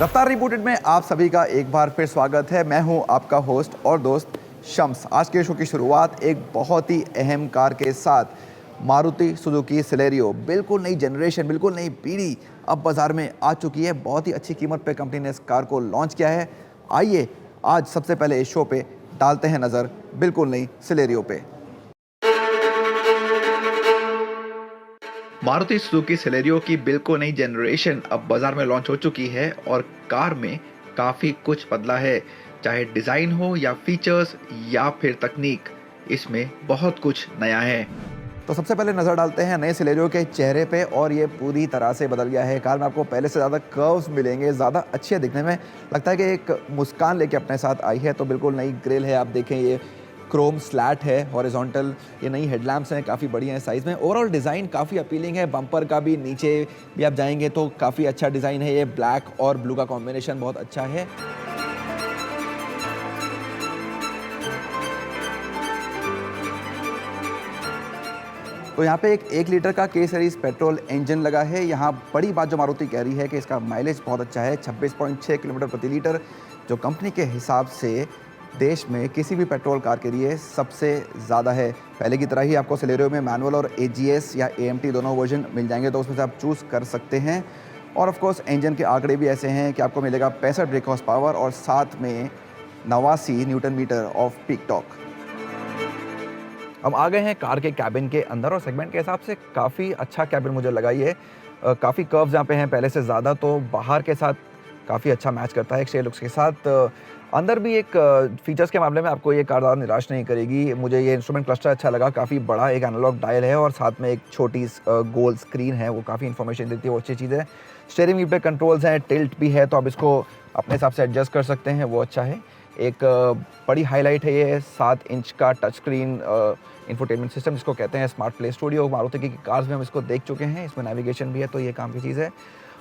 रफ्तार रिबूटेड में आप सभी का एक बार फिर स्वागत है। मैं हूं आपका होस्ट और दोस्त शम्स। आज के शो की शुरुआत एक बहुत ही अहम कार के साथ, मारुति सुजुकी सिलेरियो। बिल्कुल नई जनरेशन, बिल्कुल नई पीढ़ी अब बाज़ार में आ चुकी है। बहुत ही अच्छी कीमत पे कंपनी ने इस कार को लॉन्च किया है। आइए आज सबसे पहले इस शो पे डालते हैं नज़र बिल्कुल नई सिलेरियो पे। मारुति सुजुकी सिलेरियो की बिल्कुल नई जनरेशन अब बाजार में लॉन्च हो चुकी है और कार में काफ़ी कुछ बदला है, चाहे डिज़ाइन हो या फीचर्स या फिर तकनीक, इसमें बहुत कुछ नया है। तो सबसे पहले नज़र डालते हैं नए सिलेरियो के चेहरे पे और ये पूरी तरह से बदल गया है। कार में आपको पहले से ज़्यादा कर्व्स मिलेंगे, ज़्यादा अच्छे दिखने में। लगता है कि एक मुस्कान लेके अपने साथ आई है। तो बिल्कुल नई ग्रिल है, आप देखें ये क्रोम स्लैट है, हॉरिजॉन्टल ये नई हेडलैम्प्स हैं, काफ़ी बढ़िया है साइज़ में। ओवरऑल डिज़ाइन काफ़ी अपीलिंग है। बम्पर का भी नीचे भी आप जाएंगे तो काफ़ी अच्छा डिज़ाइन है। ये ब्लैक और ब्लू का कॉम्बिनेशन बहुत अच्छा है। तो यहाँ पे एक 1 लीटर का के सीरीज़ पेट्रोल इंजन लगा है। यहाँ बड़ी बात जो मारुति कह रही है कि इसका माइलेज बहुत अच्छा है, 26.6 किलोमीटर प्रति लीटर, जो कंपनी के हिसाब से देश में किसी भी पेट्रोल कार के लिए सबसे ज़्यादा है। पहले की तरह ही आपको सिलेरियो में मैनुअल और AGS या AMT दोनों वर्जन मिल जाएंगे, तो उसमें से आप चूज़ कर सकते हैं। और ऑफ कोर्स इंजन के आंकड़े भी ऐसे हैं कि आपको मिलेगा 65 ब्रेक हॉर्स पावर और साथ में 89 newton metre of peak torque. हम आ गए हैं कार के कैबिन के अंदर और सेगमेंट के हिसाब से काफ़ी अच्छा कैबिन मुझे लगा। ये काफ़ी कर्व्स यहाँ पे हैं पहले से ज़्यादा, तो बाहर के साथ काफ़ी अच्छा मैच करता है एक्सटीरियर लुक्स के साथ। अंदर भी एक फीचर्स के मामले में आपको ये कार निराश नहीं करेगी। मुझे ये इंस्ट्रूमेंट क्लस्टर अच्छा लगा, काफ़ी बड़ा एक एनालॉग डायल है और साथ में एक छोटी गोल स्क्रीन है, वो काफ़ी इन्फॉर्मेशन देती है, वो अच्छी चीज़ है। स्टीयरिंग व्हील पे कंट्रोल्स हैं, टिल्ट भी है, तो आप इसको अपने हिसाब से एडजस्ट कर सकते हैं, वो अच्छा है। एक बड़ी हाईलाइट है ये 7 इंच का टच स्क्रीन इंफोटेनमेंट सिस्टम, जिसको कहते हैं स्मार्ट प्ले स्टूडियो। मारुति की कार्स में हम इसको देख चुके हैं, इसमें नेविगेशन भी है, तो ये काम की चीज़ है।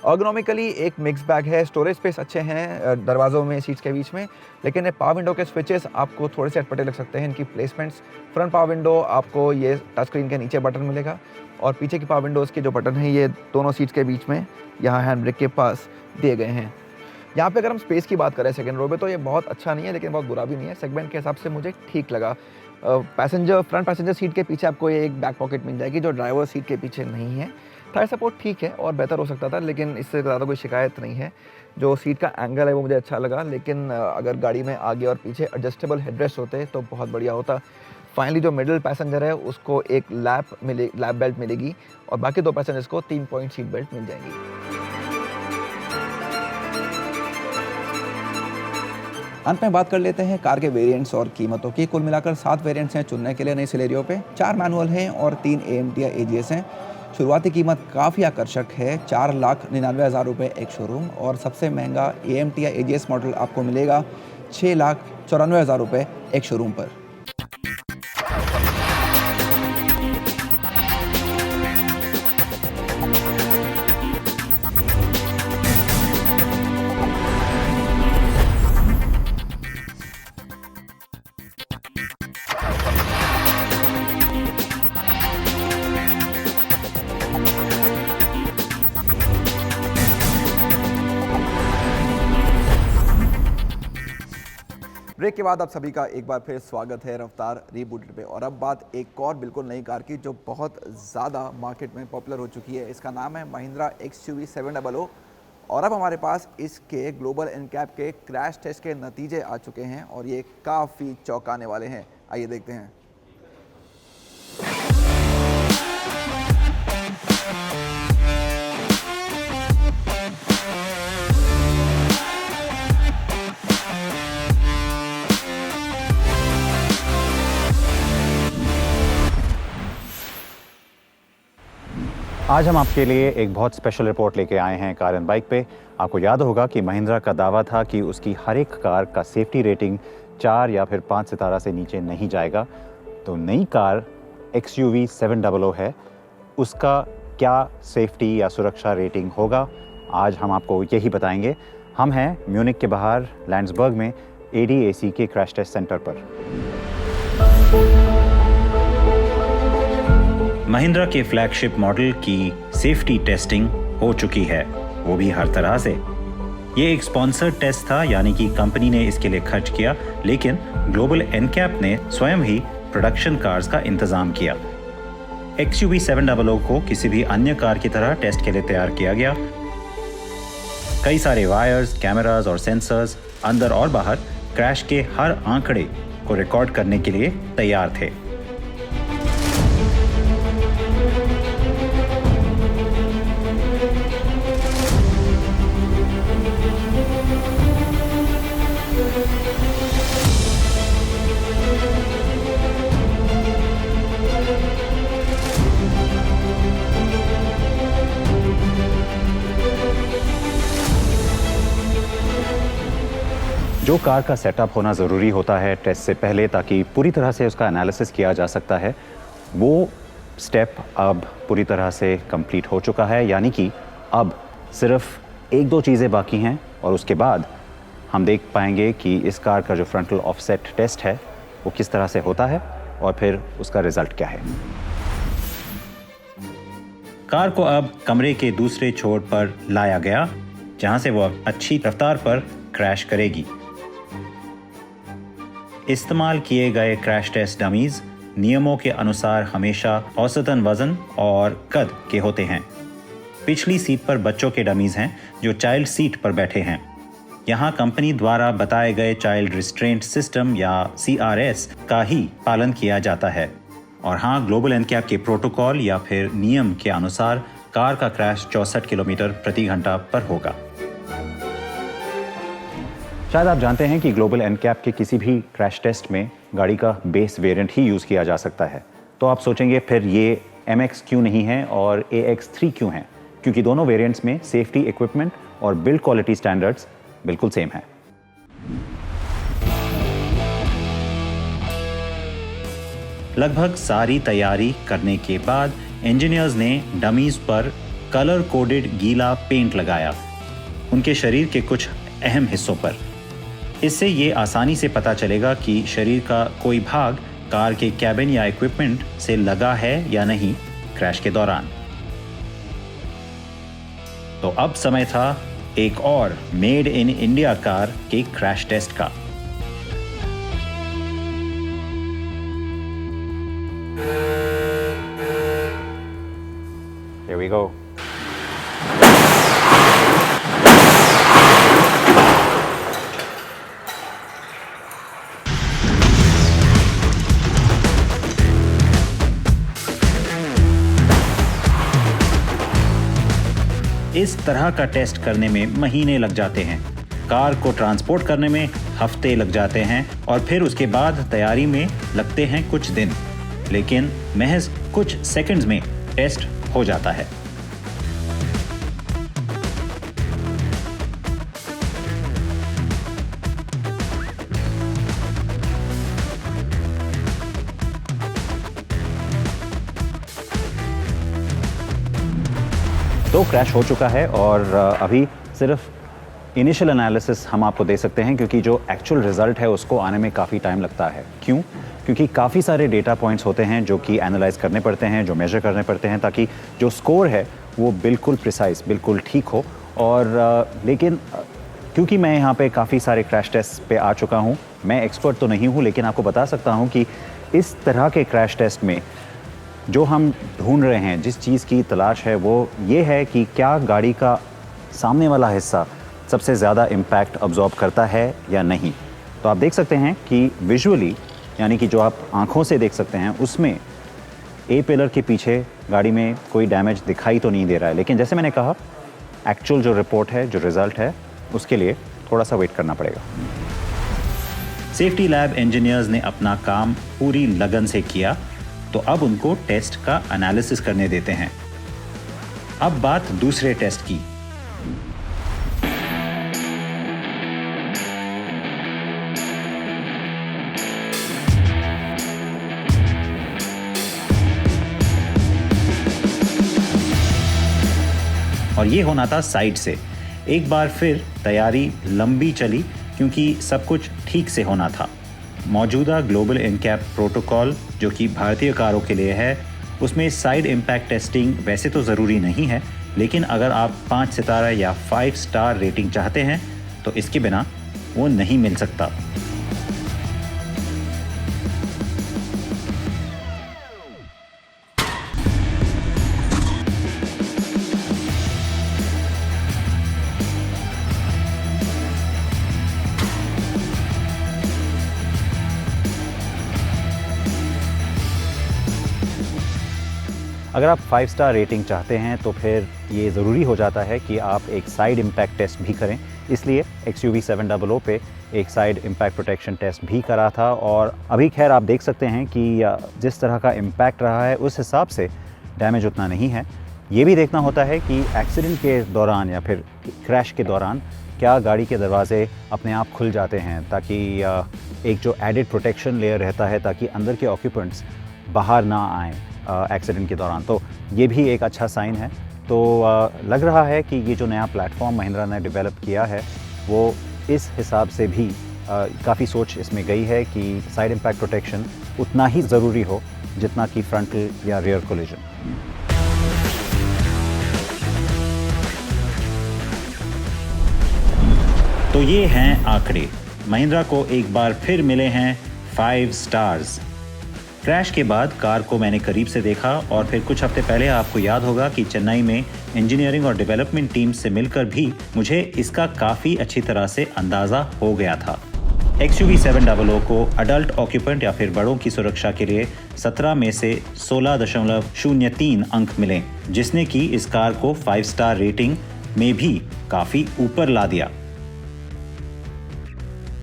अर्गोनॉमिकली एक मिक्स बैग है, स्टोरेज स्पेस अच्छे हैं दरवाज़ों में, सीट्स के बीच में, लेकिन ये पावर विंडो के स्विचेस आपको थोड़े से अटपटे लग सकते हैं। इनकी प्लेसमेंट्स, फ्रंट पावर विंडो आपको ये टच स्क्रीन के नीचे बटन मिलेगा और पीछे की पावर विंडोज़ के जो बटन हैं ये दोनों सीट्स के बीच में यहाँ हैंड ब्रेक के पास दिए गए हैं। यहाँ पे अगर हम स्पेस की बात करें सेकंड रो पे, तो ये बहुत अच्छा नहीं है लेकिन बहुत बुरा भी नहीं है। सेगमेंट के हिसाब से मुझे ठीक लगा। फ्रंट पैसेंजर सीट के पीछे आपको ये एक बैक पॉकेट मिल जाएगी, जो ड्राइवर सीट के पीछे नहीं है। टायर सपोर्ट ठीक है और बेहतर हो सकता था, लेकिन इससे ज़्यादा कोई शिकायत नहीं है। जो सीट का एंगल है वो मुझे अच्छा लगा, लेकिन अगर गाड़ी में आगे और पीछे एडजस्टेबल हेडरेस्ट होते तो बहुत बढ़िया होता। फाइनली जो मिडिल पैसेंजर है उसको एक लैप बेल्ट मिलेगी और बाकी 2 पैसेंजर्स को 3 पॉइंट सीट बेल्ट मिल जाएंगी। अंत में बात कर लेते हैं कार के वेरिएंट्स और कीमतों की। कुल मिलाकर 7 वेरिएंट्स हैं चुनने के लिए नई सिलेरियो पे। 4 मैनुअल हैं और 3 AMT या AGS हैं। शुरुआती कीमत काफ़ी आकर्षक है, 4,99,000 रुपये एक शोरूम, और सबसे महंगा AMT या AGS मॉडल आपको मिलेगा 6,94,000 रुपये एक शोरूम पर। ब्रेक के बाद आप सभी का एक बार फिर स्वागत है रफ्तार रीबूटेड पे। और अब बात एक और बिल्कुल नई कार की जो बहुत ज़्यादा मार्केट में पॉपुलर हो चुकी है। इसका नाम है महिंद्रा XUV 700 और अब हमारे पास इसके ग्लोबल एनकैप के क्रैश टेस्ट के नतीजे आ चुके हैं और ये काफ़ी चौंकाने वाले हैं। आइए देखते हैं। आज हम आपके लिए एक बहुत स्पेशल रिपोर्ट लेके आए हैं कार एंड बाइक पे। आपको याद होगा कि महिंद्रा का दावा था कि उसकी हर एक कार का सेफ्टी रेटिंग 4 या फिर 5 सितारा से नीचे नहीं जाएगा। तो नई कार XUV 700 है, उसका क्या सेफ्टी या सुरक्षा रेटिंग होगा, आज हम आपको यही बताएंगे। हम हैं म्यूनिक के बाहर लैंड्सबर्ग में ADAC के क्रैश टेस्ट सेंटर पर। महिंद्रा के फ्लैगशिप मॉडल की सेफ्टी टेस्टिंग हो चुकी है, वो भी हर तरह से। ये एक स्पॉन्सर्ड टेस्ट था, यानी कि कंपनी ने इसके लिए खर्च किया, लेकिन ग्लोबल एनकैप ने स्वयं ही प्रोडक्शन कार्स का इंतजाम किया। XUV 700 को किसी भी अन्य कार की तरह टेस्ट के लिए तैयार किया गया। कई सारे वायर्स, कैमरास और सेंसर्स अंदर और बाहर क्रैश के हर आंकड़े को रिकॉर्ड करने के लिए तैयार थे। जो कार का सेटअप होना ज़रूरी होता है टेस्ट से पहले, ताकि पूरी तरह से उसका एनालिसिस किया जा सकता है, वो स्टेप अब पूरी तरह से कंप्लीट हो चुका है। यानी कि अब सिर्फ एक दो चीज़ें बाकी हैं और उसके बाद हम देख पाएंगे कि इस कार का जो फ्रंटल ऑफसेट टेस्ट है वो किस तरह से होता है और फिर उसका रिजल्ट क्या है। कार को अब कमरे के दूसरे छोर पर लाया गया, जहां से वो अच्छी रफ्तार पर क्रैश करेगी। इस्तेमाल किए गए क्रैश टेस्ट डमीज नियमों के अनुसार हमेशा औसतन वजन और कद के होते हैं। पिछली सीट पर बच्चों के डमीज हैं जो चाइल्ड सीट पर बैठे हैं। यहाँ कंपनी द्वारा बताए गए चाइल्ड रिस्ट्रेंट सिस्टम या CRS का ही पालन किया जाता है। और हाँ, ग्लोबल एनकैप के प्रोटोकॉल या फिर नियम के अनुसार कार का क्रैश 64 किलोमीटर प्रति घंटा पर होगा। शायद आप जानते हैं कि ग्लोबल एनकैप के किसी भी क्रैश टेस्ट में गाड़ी का बेस वेरिएंट ही यूज़ किया जा सकता है। तो आप सोचेंगे फिर ये MX क्यों नहीं है और AX3 क्यों है? क्योंकि दोनों वेरिएंट्स में सेफ्टी इक्विपमेंट और बिल्ड क्वालिटी स्टैंडर्ड्स बिल्कुल सेम है। लगभग सारी तैयारी करने के बाद इंजीनियर्स ने डमीज पर कलर कोडेड गीला पेंट लगाया उनके शरीर के कुछ अहम हिस्सों पर। इससे ये आसानी से पता चलेगा कि शरीर का कोई भाग कार के कैबिन या इक्विपमेंट से लगा है या नहीं क्रैश के दौरान। तो अब समय था एक और मेड इन इंडिया कार के क्रैश टेस्ट का। Here we go. इस तरह का टेस्ट करने में महीने लग जाते हैं। कार को ट्रांसपोर्ट करने में हफ्ते लग जाते हैं और फिर उसके बाद तैयारी में लगते हैं कुछ दिन। लेकिन महज कुछ सेकंड्स में टेस्ट हो जाता है। तो क्रैश हो चुका है और अभी सिर्फ इनिशियल एनालिसिस हम आपको दे सकते हैं, क्योंकि जो एक्चुअल रिजल्ट है उसको आने में काफ़ी टाइम लगता है। क्यों? क्योंकि काफ़ी सारे डेटा पॉइंट्स होते हैं जो कि एनालाइज करने पड़ते हैं, जो मेजर करने पड़ते हैं, ताकि जो स्कोर है वो बिल्कुल प्रिसाइज, बिल्कुल ठीक हो। और लेकिन क्योंकि मैं यहाँ पे काफ़ी सारे क्रैश टेस्ट पे आ चुका हूँ, मैं एक्सपर्ट तो नहीं हूँ, लेकिन आपको बता सकता हूँ कि इस तरह के क्रैश टेस्ट में जो हम ढूंढ रहे हैं, जिस चीज़ की तलाश है, वो ये है कि क्या गाड़ी का सामने वाला हिस्सा सबसे ज़्यादा इम्पैक्ट अब्जॉर्ब करता है या नहीं। तो आप देख सकते हैं कि विजुअली, यानी कि जो आप आँखों से देख सकते हैं, उसमें ए पिलर के पीछे गाड़ी में कोई डैमेज दिखाई तो नहीं दे रहा है। लेकिन जैसे मैंने कहा, एक्चुअल जो रिपोर्ट है, जो रिज़ल्ट है, उसके लिए थोड़ा सा वेट करना पड़ेगा। सेफ्टी लैब इंजीनियर्स ने अपना काम पूरी लगन से किया, तो अब उनको टेस्ट का एनालिसिस करने देते हैं। अब बात दूसरे टेस्ट की। और ये होना था साइड से। एक बार फिर तैयारी लंबी चली, क्योंकि सब कुछ ठीक से होना था। मौजूदा ग्लोबल एनकैप प्रोटोकॉल, जो कि भारतीय कारों के लिए है, उसमें साइड इम्पैक्ट टेस्टिंग वैसे तो ज़रूरी नहीं है, लेकिन अगर आप 5 सितारा या 5 स्टार रेटिंग चाहते हैं तो इसके बिना वो नहीं मिल सकता। अगर आप 5 स्टार रेटिंग चाहते हैं तो फिर ये ज़रूरी हो जाता है कि आप एक साइड इम्पैक्ट टेस्ट भी करें। इसलिए XUV 700 पे एक साइड इम्पैक्ट प्रोटेक्शन टेस्ट भी करा था और अभी खैर आप देख सकते हैं कि जिस तरह का इम्पैक्ट रहा है उस हिसाब से डैमेज उतना नहीं है। ये भी देखना होता है कि एक्सीडेंट के दौरान या फिर क्रैश के दौरान क्या गाड़ी के दरवाजे अपने आप खुल जाते हैं, ताकि एक जो एडिड प्रोटेक्शन लेयर रहता है ताकि अंदर के ऑक्यूपेंट्स बाहर ना आएँ एक्सीडेंट के दौरान। तो ये भी एक अच्छा साइन है। तो लग रहा है कि ये जो नया प्लेटफॉर्म महिंद्रा ने डेवलप किया है वो इस हिसाब से भी काफ़ी सोच इसमें गई है कि साइड इम्पैक्ट प्रोटेक्शन उतना ही ज़रूरी हो जितना कि फ्रंटल या रियर कोलिजन। तो ये हैं आंकड़े। महिंद्रा को एक बार फिर मिले हैं 5 स्टार्स। क्रैश के बाद कार को मैंने करीब से देखा और फिर कुछ हफ्ते पहले आपको याद होगा कि चेन्नई में इंजीनियरिंग और डेवलपमेंट टीम से मिलकर भी मुझे इसका काफ़ी अच्छी तरह से अंदाज़ा हो गया था। XUV 700 को अडल्ट ऑक्यूपेंट या फिर बड़ों की सुरक्षा के लिए 17 में से 16.03 अंक मिले, जिसने कि इस कार को 5 स्टार रेटिंग में भी काफ़ी ऊपर ला दिया।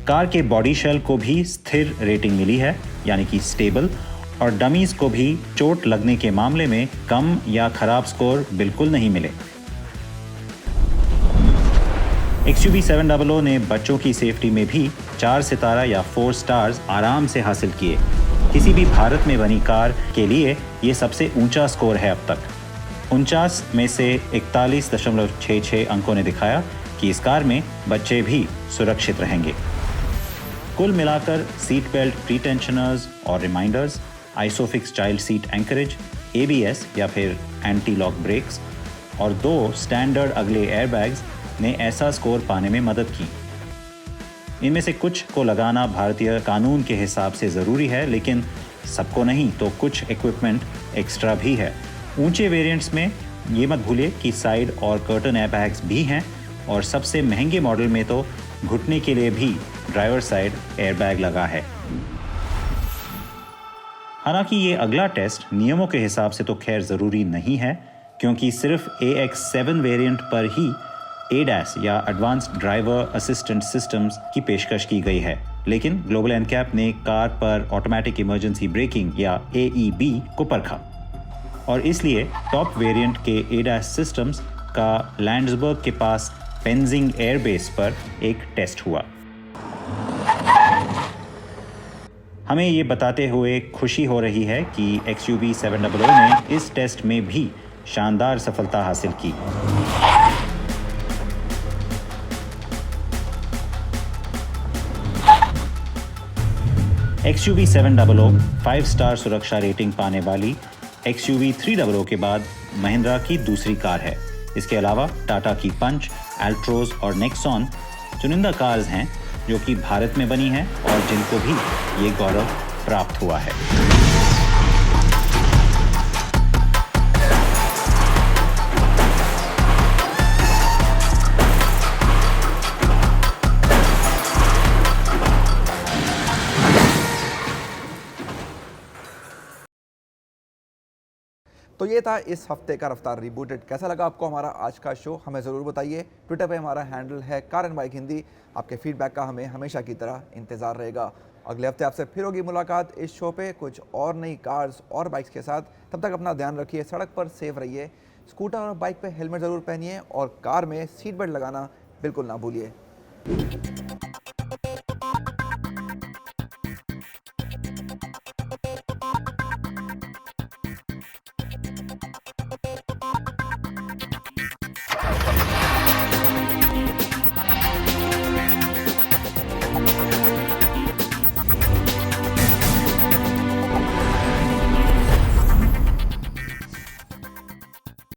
कार के बॉडी शेल को भी स्थिर रेटिंग मिली है, यानी कि स्टेबल, और डमीज को भी चोट लगने के मामले में कम या खराब स्कोर बिल्कुल नहीं मिले। XUV 700 ने बच्चों की सेफ्टी में भी 4 सितारा या 4 स्टार्स आराम से हासिल किए। किसी भी भारत में बनी कार के लिए ये सबसे ऊंचा स्कोर है अब तक। 49 में से 41.66 अंकों ने दिखाया कि इस कार में बच्चे भी सुरक्षित रहेंगे। कुल मिलाकर सीट बेल्ट प्री टेंशनर्स और reminders, Isofix child seat anchorage, ABS या फिर एंटी लॉक ब्रेक्स और 2 स्टैंडर्ड अगले एयरबैग्स ने ऐसा स्कोर पाने में मदद की। इनमें से कुछ को लगाना भारतीय कानून के हिसाब से ज़रूरी है, लेकिन सबको नहीं, तो कुछ इक्विपमेंट एक्स्ट्रा भी है। ऊंचे वेरिएंट्स में ये मत भूलिए कि साइड और कर्टन एयरबैग्स भी हैं और सबसे महंगे मॉडल में तो घुटने के लिए भी ड्राइवर साइड एयरबैग लगा है। हालांकि ये अगला टेस्ट नियमों के हिसाब से तो खैर ज़रूरी नहीं है, क्योंकि सिर्फ AX7 वेरिएंट पर ही ADAS या एडवांस्ड ड्राइवर असिस्टेंट सिस्टम्स की पेशकश की गई है। लेकिन ग्लोबल एनकैप ने कार पर ऑटोमेटिक इमरजेंसी ब्रेकिंग या AEB को परखा और इसलिए टॉप वेरिएंट के ADAS सिस्टम्स का लैंड्सबर्ग के पास पेंजिंग एयरबेस पर एक टेस्ट हुआ। हमें ये बताते हुए खुशी हो रही है कि XUV 700 ने इस टेस्ट में भी शानदार सफलता हासिल की। XUV 700 5 स्टार सुरक्षा रेटिंग पाने वाली XUV 300 के बाद महिंद्रा की दूसरी कार है। इसके अलावा टाटा की पंच, एल्ट्रोज और नेक्सॉन चुनिंदा कार्स हैं जो कि भारत में बनी हैं और जिनको भी ये गौरव प्राप्त हुआ है। तो ये था इस हफ्ते का रफ्तार रिबूटेड। कैसा लगा आपको हमारा आज का शो, हमें ज़रूर बताइए। ट्विटर पे हमारा हैंडल है कार एंड बाइक हिंदी। आपके फीडबैक का हमें हमेशा की तरह इंतज़ार रहेगा। अगले हफ्ते आपसे फिर होगी मुलाकात इस शो पे कुछ और नई कार्स और बाइक्स के साथ। तब तक अपना ध्यान रखिए, सड़क पर सेफ रहिए, स्कूटर और बाइक पे हेलमेट ज़रूर पहनिए और कार में सीट बेल्ट लगाना बिल्कुल ना भूलिए।